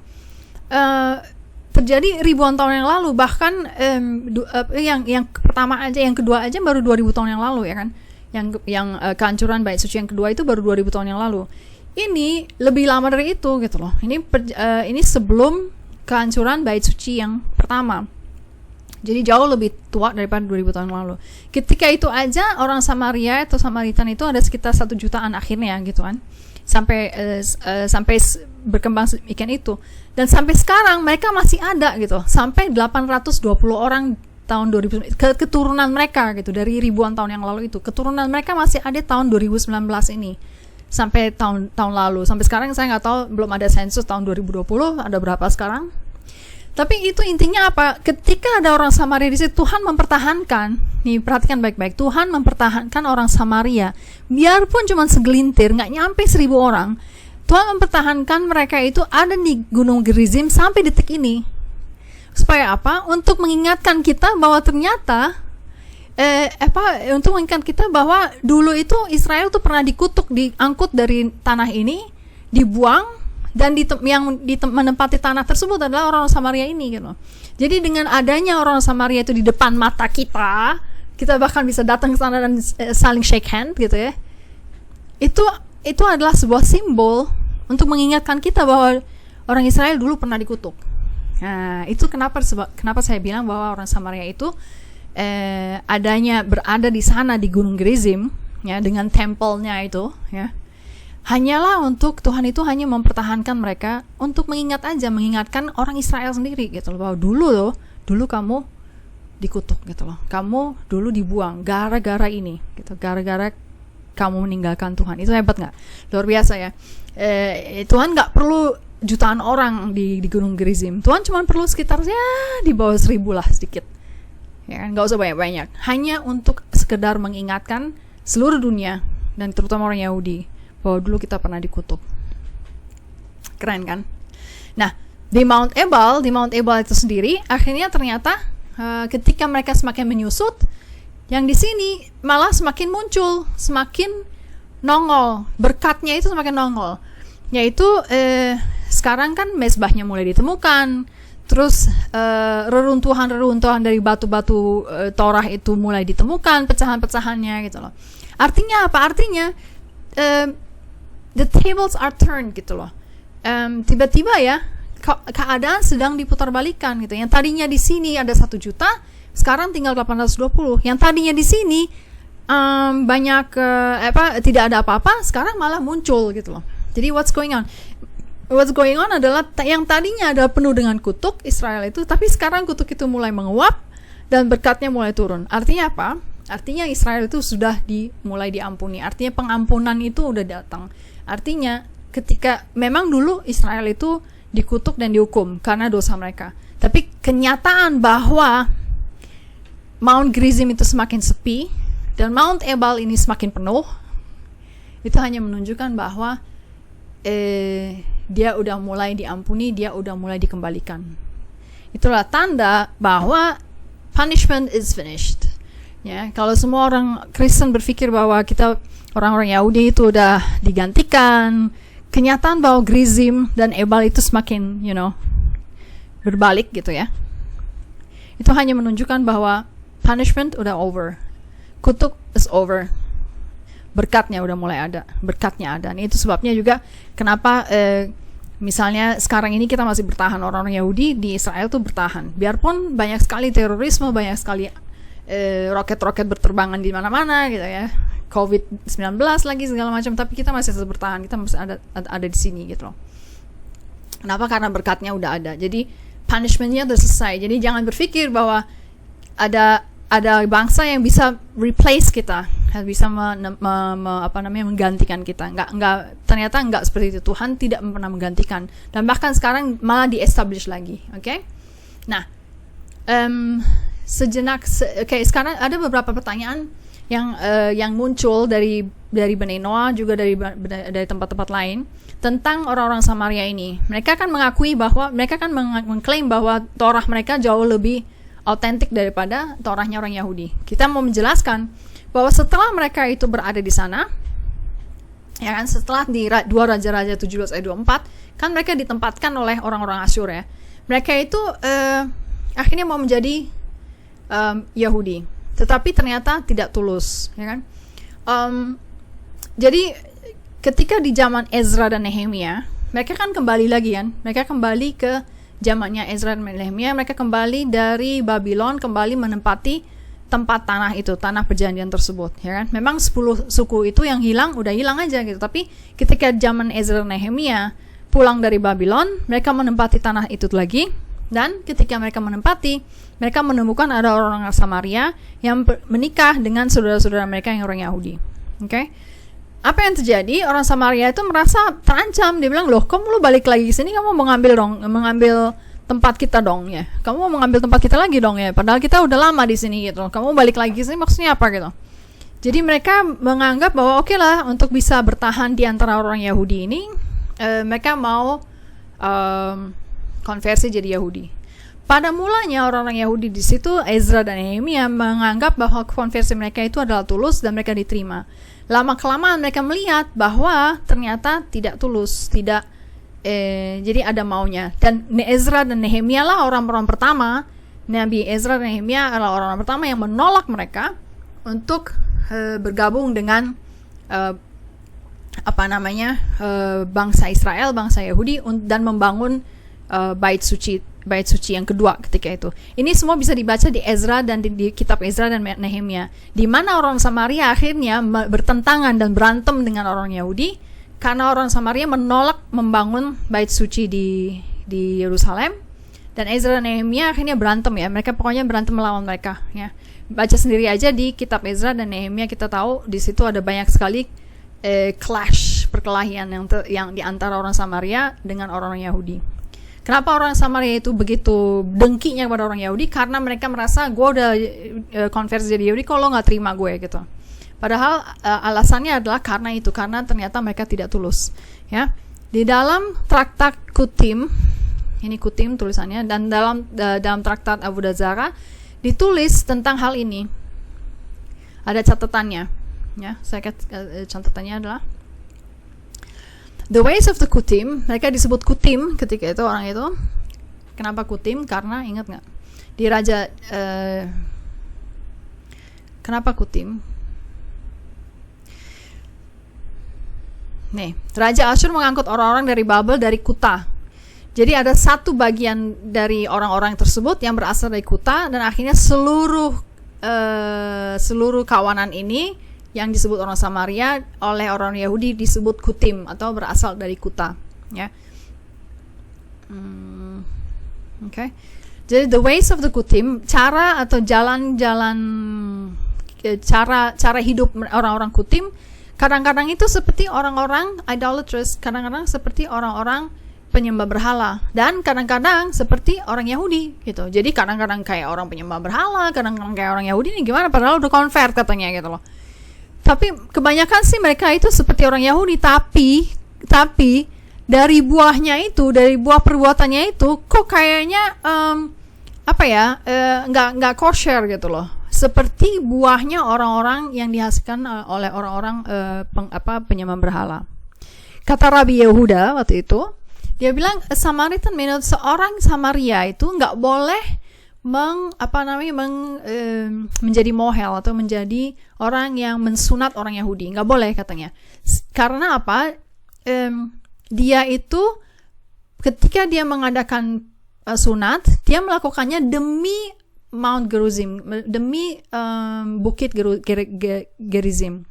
terjadi ribuan tahun yang lalu. Bahkan yang pertama aja, yang kedua aja baru 2000 tahun yang lalu ya kan. Yang kehancuran bait suci yang kedua itu baru 2000 tahun yang lalu. Ini lebih lama dari itu gitu loh. Ini sebelum kehancuran bait suci yang pertama. Jadi jauh lebih tua daripada 2000 tahun lalu. Ketika itu aja orang Samaria atau Samaritan itu ada sekitar 1 jutaan akhirnya gitu kan. Sampai berkembang ikan itu. Dan sampai sekarang mereka masih ada gitu. Sampai 820 orang tahun 2000 keturunan mereka gitu, dari ribuan tahun yang lalu itu. Keturunan mereka masih ada tahun 2019 ini. Sampai tahun lalu. Sampai sekarang saya nggak tahu, belum ada sensus tahun 2020 ada berapa sekarang. Tapi itu intinya apa? Ketika ada orang Samaria di situ, Tuhan mempertahankan. Nih perhatikan baik-baik. Tuhan mempertahankan orang Samaria. Biarpun cuma segelintir, nggak nyampe 1000 orang. Tuhan mempertahankan mereka itu ada di Gunung Gerizim sampai detik ini. Supaya apa? Untuk mengingatkan kita bahwa ternyata untuk mengingatkan kita bahwa dulu itu Israel tuh pernah dikutuk, diangkut dari tanah ini, dibuang. Dan menempati tanah tersebut adalah orang Samaria ini gitu. Jadi dengan adanya orang Samaria itu di depan mata kita bahkan bisa datang ke sana dan saling shake hand gitu ya. Itu adalah sebuah simbol untuk mengingatkan kita bahwa orang Israel dulu pernah dikutuk. Nah, itu kenapa saya bilang bahwa orang Samaria itu berada di sana di Gunung Gerizim ya, dengan tempelnya itu ya. Hanyalah untuk Tuhan itu hanya mempertahankan mereka untuk mengingatkan orang Israel sendiri gitu loh, bahwa dulu kamu dikutuk gitu loh, kamu dulu dibuang gara-gara ini gitu, gara-gara kamu meninggalkan Tuhan. Itu hebat nggak? Luar biasa ya. Tuhan nggak perlu jutaan orang di Gunung Gerizim. Tuhan cuma perlu sekitar di bawah 1000 lah sedikit ya kan, nggak usah banyak-banyak, hanya untuk sekedar mengingatkan seluruh dunia dan terutama orang Yahudi bahwa dulu kita pernah dikutuk. Keren kan? Nah, di Mount Ebal itu sendiri, akhirnya ternyata ketika mereka semakin menyusut, yang di sini malah semakin muncul, semakin nongol, berkatnya itu semakin nongol. Yaitu sekarang kan mezbahnya mulai ditemukan, terus reruntuhan dari batu-batu Torah itu mulai ditemukan, pecahan-pecahannya gitu loh. Artinya apa? Artinya the tables are turned gitu loh. Tiba-tiba ya keadaan sedang diputarbalikkan gitu. Yang tadinya di sini ada 1 juta, sekarang tinggal 820. Yang tadinya di sini tidak ada apa-apa, sekarang malah muncul gitu loh. Jadi what's going on? What's going on adalah yang tadinya ada penuh dengan kutuk Israel itu, tapi sekarang kutuk itu mulai menguap dan berkatnya mulai turun. Artinya apa? Artinya Israel itu sudah mulai diampuni. Artinya pengampunan itu udah datang. Artinya ketika memang dulu Israel itu dikutuk dan dihukum karena dosa mereka. Tapi kenyataan bahwa Mount Gerizim itu semakin sepi dan Mount Ebal ini semakin penuh, itu hanya menunjukkan bahwa dia udah mulai diampuni, dia udah mulai dikembalikan. Itulah tanda bahwa punishment is finished. Ya, kalau semua orang Kristen berpikir bahwa kita orang-orang Yahudi itu udah digantikan, kenyataan bahwa Gerizim dan Ebal itu semakin berbalik gitu ya. Itu hanya menunjukkan bahwa punishment udah over. Kutuk is over. Berkatnya udah mulai ada, berkatnya ada. Itu sebabnya juga kenapa misalnya sekarang ini kita masih bertahan, orang-orang Yahudi di Israel tuh bertahan. Biarpun banyak sekali terorisme, banyak sekali roket-roket berterbangan di mana-mana gitu ya, COVID-19 lagi segala macam, tapi kita masih tetap bertahan, kita masih ada di sini gitu loh. Kenapa? Karena berkatnya udah ada. Jadi punishmentnya udah selesai. Jadi jangan berpikir bahwa ada bangsa yang bisa replace kita, bisa menggantikan kita. Ternyata enggak seperti itu. Tuhan tidak pernah menggantikan, dan bahkan sekarang malah di-establish lagi. Oke? Nah, sekarang ada beberapa pertanyaan yang muncul dari Bnei Noah, juga dari tempat-tempat lain tentang orang-orang Samaria ini. Mereka kan mengakui bahwa mereka kan mengklaim bahwa Torah mereka jauh lebih autentik daripada Torahnya orang Yahudi. Kita mau menjelaskan bahwa setelah mereka itu berada di sana, ya kan, setelah di 2 Raja-Raja 17 ayat 24, kan mereka ditempatkan oleh orang-orang Asyur ya. Mereka itu akhirnya mau menjadi Yahudi, tetapi ternyata tidak tulus, ya kan? Jadi ketika di zaman Ezra dan Nehemia, mereka kan kembali lagi kan, mereka kembali ke zamannya Ezra dan Nehemia, mereka kembali dari Babylon, kembali menempati tempat tanah itu, tanah perjanjian tersebut, ya kan? Memang 10 suku itu yang hilang, udah hilang aja gitu. Tapi ketika zaman Ezra dan Nehemia pulang dari Babylon, mereka menempati tanah itu lagi. Dan ketika mereka menempati, mereka menemukan ada orang Samaria yang menikah dengan saudara-saudara mereka yang orang Yahudi. Oke? Apa yang terjadi? Orang Samaria itu merasa terancam. Dia bilang, loh, kamu balik lagi ke sini, kamu mengambil tempat kita dong ya. Kamu mau mengambil tempat kita lagi dong ya. Padahal kita udah lama di sini gitu. Kamu balik lagi ke sini maksudnya apa gitu? Jadi mereka menganggap bahwa oke lah, untuk bisa bertahan di antara orang Yahudi ini, mereka mau konversi jadi Yahudi. Pada mulanya orang-orang Yahudi di situ, Ezra dan Nehemia menganggap bahwa konversi mereka itu adalah tulus dan mereka diterima. Lama-kelamaan mereka melihat bahwa ternyata tidak tulus, jadi ada maunya. Dan Ezra dan Nehemia lah orang-orang pertama, Nabi Ezra dan Nehemia adalah orang-orang pertama yang menolak mereka untuk bergabung dengan bangsa Israel, bangsa Yahudi, dan membangun bait suci yang kedua ketika itu. Ini semua bisa dibaca di Ezra dan di kitab Ezra dan Nehemia, di mana orang Samaria akhirnya bertentangan dan berantem dengan orang Yahudi karena orang Samaria menolak membangun bait suci di Yerusalem, dan Ezra dan Nehemia akhirnya berantem ya. Mereka pokoknya berantem melawan mereka ya. Baca sendiri aja di kitab Ezra dan Nehemia, kita tahu di situ ada banyak sekali perkelahian yang di antara orang Samaria dengan orang Yahudi. Kenapa orang Samaria itu begitu dengkinya kepada orang Yahudi? Karena mereka merasa, gue udah konversi jadi Yahudi, kok lo gak terima gue gitu. Padahal alasannya adalah karena ternyata mereka tidak tulus ya. Di dalam traktat Kutim, ini Kutim tulisannya, dan dalam traktat Avodah Zarah ditulis tentang hal ini. Ada catatannya ya. Catatannya adalah the ways of the Kutim. Mereka disebut Kutim ketika itu, orang itu. Kenapa Kutim? Karena ingat nggak di raja kenapa Kutim? Nih, Raja Asyur mengangkut orang-orang dari Babel, dari Kuta. Jadi ada satu bagian dari orang-orang tersebut yang berasal dari Kuta, dan akhirnya seluruh kawanan ini yang disebut orang Samaria oleh orang Yahudi disebut Kutim atau berasal dari Kuta ya. Okay. Jadi the ways of the Kutim, cara atau jalan-jalan cara hidup orang-orang Kutim kadang-kadang itu seperti orang-orang idolatrous, kadang-kadang seperti orang-orang penyembah berhala, dan kadang-kadang seperti orang Yahudi gitu. Jadi kadang-kadang kayak orang penyembah berhala, kadang-kadang kayak orang Yahudi nih gimana, padahal udah convert katanya gitu loh. Tapi kebanyakan sih mereka itu seperti orang Yahudi, tapi dari buahnya itu, dari buah perbuatannya itu, kok kayaknya nggak kosher gitu loh. Seperti buahnya orang-orang yang dihasilkan oleh orang-orang penyembah berhala. Kata Rabbi Yehuda waktu itu, dia bilang Samaritan, menurut seorang Samaria itu nggak boleh menjadi mohel atau menjadi orang yang mensunat orang Yahudi, nggak boleh katanya. Karena apa? Dia itu ketika dia mengadakan sunat, dia melakukannya demi Mount Gerizim, demi bukit Gerizim.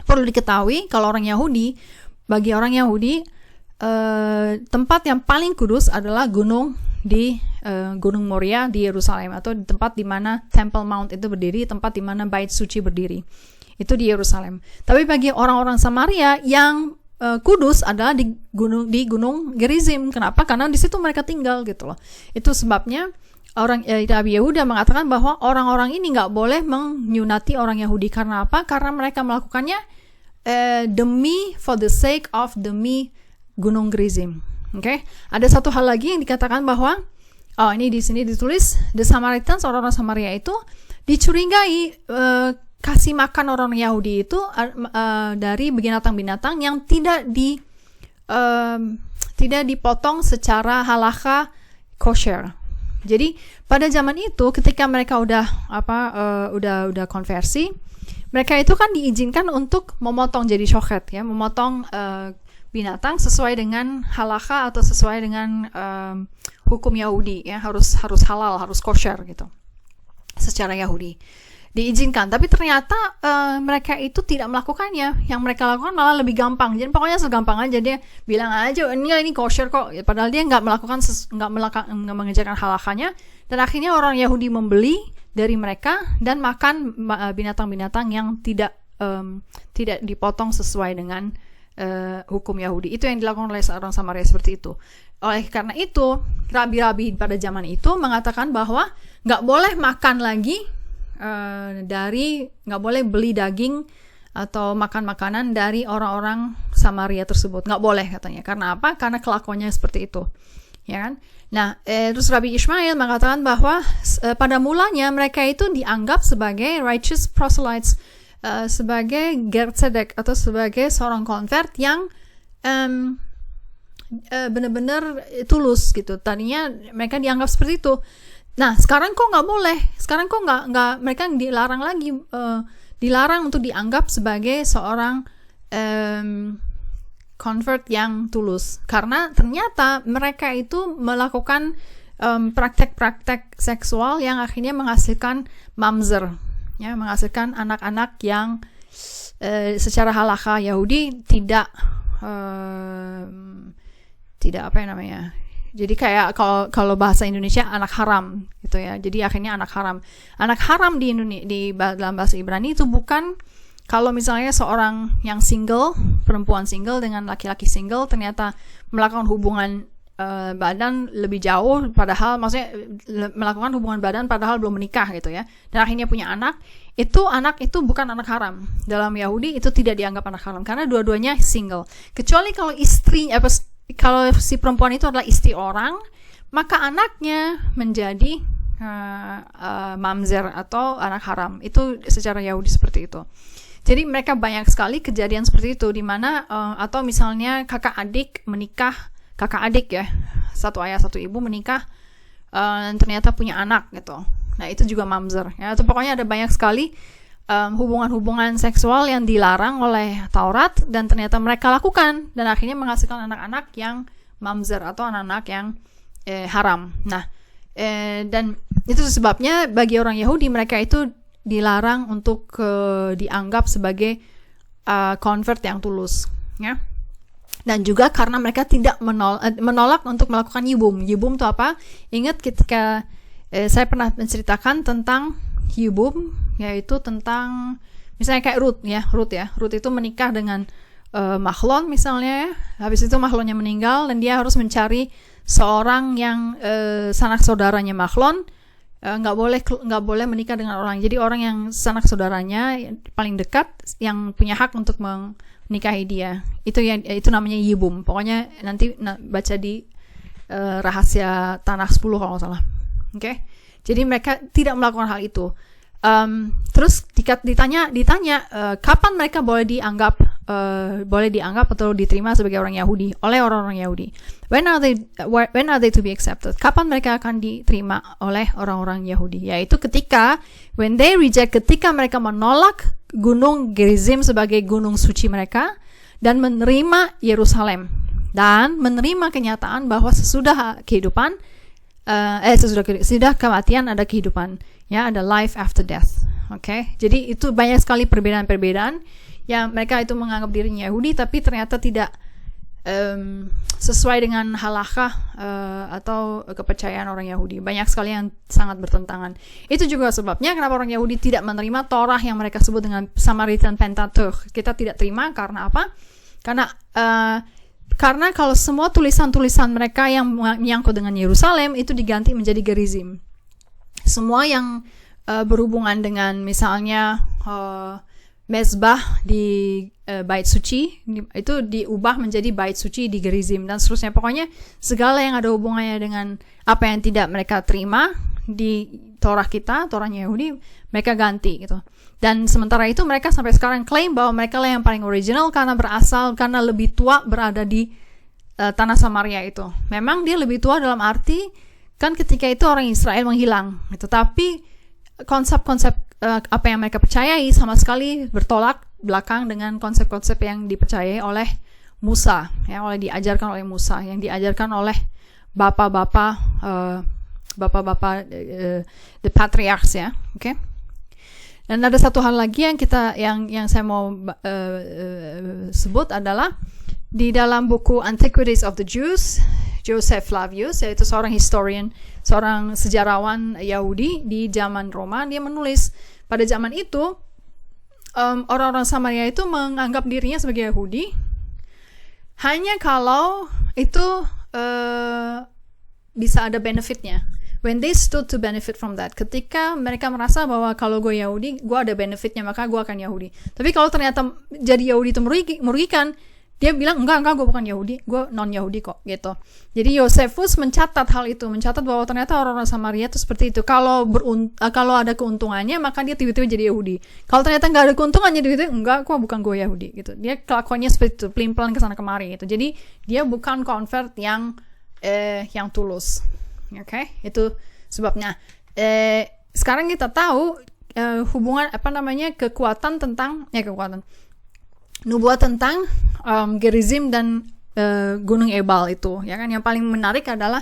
Perlu diketahui kalau bagi orang Yahudi tempat yang paling kudus adalah gunung Moria di Yerusalem, atau tempat di mana Temple Mount itu berdiri, tempat di mana bait suci berdiri. Itu di Yerusalem. Tapi bagi orang-orang Samaria yang kudus adalah di gunung Gerizim. Kenapa? Karena di situ mereka tinggal gitu loh. Itu sebabnya Rabbi Yehuda mengatakan bahwa orang-orang ini nggak boleh menyunati orang Yahudi. Karena apa? Karena mereka melakukannya demi gunung Gerizim. Okay? Ada satu hal lagi yang dikatakan bahwa ini di sini ditulis, the Samaritans, orang-orang Samaria itu dicurigai kasih makan orang Yahudi itu dari binatang-binatang yang tidak dipotong secara halakha kosher. Jadi pada zaman itu ketika mereka udah konversi, mereka itu kan diizinkan untuk memotong jadi shochet ya, memotong binatang sesuai dengan halakha atau sesuai dengan hukum Yahudi ya, harus halal, harus kosher gitu. Secara Yahudi diizinkan, tapi ternyata mereka itu tidak melakukannya. Yang mereka lakukan malah lebih gampang. Jadi pokoknya segampang aja dia bilang aja ini kosher kok, padahal dia nggak mengerjakan halakanya. Dan akhirnya orang Yahudi membeli dari mereka dan makan binatang-binatang yang tidak dipotong sesuai dengan hukum Yahudi. Itu yang dilakukan oleh seorang Samaria seperti itu. Oleh karena itu, rabi-rabi pada zaman itu mengatakan bahwa nggak boleh makan lagi nggak boleh beli daging atau makan makanan dari orang-orang Samaria tersebut. Nggak boleh katanya. Karena apa? Karena kelakuannya seperti itu. Ya kan? Nah, terus Rabbi Ishmael mengatakan bahwa pada mulanya mereka itu dianggap sebagai righteous proselytes, sebagai ger tzedek atau sebagai seorang convert yang benar-benar tulus gitu. Tadinya mereka dianggap seperti itu. Nah, sekarang kok nggak boleh? Sekarang kok nggak mereka dilarang lagi, dilarang untuk dianggap sebagai seorang convert yang tulus, karena ternyata mereka itu melakukan praktek-praktek seksual yang akhirnya menghasilkan mamzer, ya, menghasilkan anak-anak yang secara halakha Yahudi tidak apa yang namanya. Jadi kayak kalau bahasa Indonesia anak haram gitu ya. Jadi akhirnya anak haram. Anak haram di Indonesia dalam bahasa Ibrani itu bukan kalau misalnya seorang yang single, perempuan single dengan laki-laki single ternyata melakukan hubungan badan lebih jauh, padahal maksudnya melakukan hubungan badan padahal belum menikah gitu ya. Dan akhirnya punya anak itu bukan anak haram. Dalam Yahudi itu tidak dianggap anak haram karena dua-duanya single. Kecuali kalau kalau si perempuan itu adalah istri orang, maka anaknya menjadi mamzer atau anak haram. Itu secara Yahudi seperti itu. Jadi mereka banyak sekali kejadian seperti itu di mana atau misalnya kakak adik menikah, kakak adik ya, satu ayah satu ibu menikah dan ternyata punya anak gitu. Nah, itu juga mamzer ya. Atau pokoknya ada banyak sekali hubungan-hubungan seksual yang dilarang oleh Taurat dan ternyata mereka lakukan dan akhirnya menghasilkan anak-anak yang mamzer atau anak-anak yang haram. Nah, dan itu sebabnya bagi orang Yahudi mereka itu dilarang untuk dianggap sebagai convert yang tulus, ya. Dan juga karena mereka tidak menolak untuk melakukan yibum. Yibum itu apa? Ingat ketika saya pernah menceritakan tentang yibum, yaitu tentang misalnya kayak Ruth ya. Ruth itu menikah dengan Mahlon misalnya, habis itu Mahlonnya meninggal dan dia harus mencari seorang yang sanak saudaranya Mahlon, nggak boleh menikah dengan orang. Jadi orang yang sanak saudaranya paling dekat yang punya hak untuk menikahi dia. Itu namanya yibum. Pokoknya nanti baca di Rahasia Tanah 10 kalau nggak salah. Oke. Jadi mereka tidak melakukan hal itu. Terus ditanya kapan mereka boleh dianggap atau diterima sebagai orang Yahudi oleh orang-orang Yahudi. When are they to be accepted? Kapan mereka akan diterima oleh orang-orang Yahudi? Yaitu ketika ketika mereka menolak Gunung Gerizim sebagai gunung suci mereka dan menerima Yerusalem dan menerima kenyataan bahwa sesudah kematian ada kehidupan, ya, ada life after death. Oke. Jadi itu banyak sekali perbedaan-perbedaan yang mereka itu menganggap dirinya Yahudi tapi ternyata tidak sesuai dengan halakha atau kepercayaan orang Yahudi. Banyak sekali yang sangat bertentangan. Itu juga sebabnya kenapa orang Yahudi tidak menerima Torah yang mereka sebut dengan Samaritan Pentateuch. Kita tidak terima karena apa? Karena kalau semua tulisan-tulisan mereka yang menyangkut dengan Yerusalem itu diganti menjadi Gerizim. Semua yang berhubungan dengan misalnya mezbah di bait suci itu diubah menjadi bait suci di Gerizim dan seterusnya. Pokoknya segala yang ada hubungannya dengan apa yang tidak mereka terima di Torah kita, Torahnya Yahudi, mereka ganti gitu. Dan sementara itu mereka sampai sekarang klaim bahwa mereka lah yang paling original karena lebih tua berada di tanah Samaria itu. Memang dia lebih tua dalam arti kan ketika itu orang Israel menghilang. Tetapi konsep-konsep apa yang mereka percayai sama sekali bertolak belakang dengan konsep-konsep yang dipercayai oleh Musa, yang diajarkan oleh Musa, yang diajarkan oleh bapak-bapak the patriarchs ya, oke? Dan ada satu hal lagi yang saya mau sebut adalah di dalam buku Antiquities of the Jews, Joseph Flavius, yaitu seorang historian, seorang sejarawan Yahudi di zaman Roma, dia menulis pada zaman itu orang-orang Samaria itu menganggap dirinya sebagai Yahudi hanya kalau itu bisa ada benefitnya. When they stood to benefit from that, ketika mereka merasa bahwa kalau gue Yahudi, gue ada benefitnya, maka gue akan Yahudi. Tapi kalau ternyata jadi Yahudi itu merugikan, dia bilang, enggak, gue bukan Yahudi, gue non-Yahudi kok, gitu. Jadi Josephus mencatat hal itu, mencatat bahwa ternyata orang-orang Samaria itu seperti itu. Kalau ada keuntungannya, maka dia tiba-tiba jadi Yahudi. Kalau ternyata nggak ada keuntungannya, tiba-tiba, enggak, bukan gue Yahudi, gitu. Dia kelakuannya seperti itu, pelin-pelan kesana kemari, gitu. Jadi dia bukan convert yang tulus. Oke, itu sebabnya. Sekarang kita tahu hubungan kekuatan nubuat tentang Gerizim dan Gunung Ebal itu, ya kan? Yang paling menarik adalah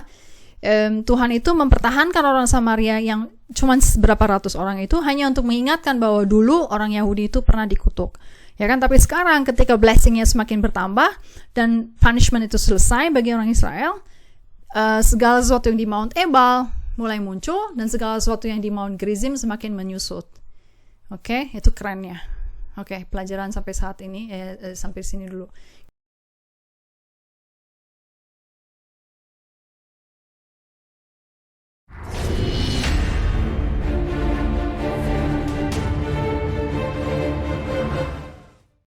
Tuhan itu mempertahankan orang Samaria yang cuma berapa ratus orang itu hanya untuk mengingatkan bahwa dulu orang Yahudi itu pernah dikutuk, ya kan? Tapi sekarang ketika blessingnya semakin bertambah dan punishment itu selesai bagi orang Israel, segala sesuatu yang di Mount Ebal mulai muncul dan segala sesuatu yang di Mount Gerizim semakin menyusut. Oke, itu kerennya. Oke, pelajaran sampai saat ini sampai sini dulu.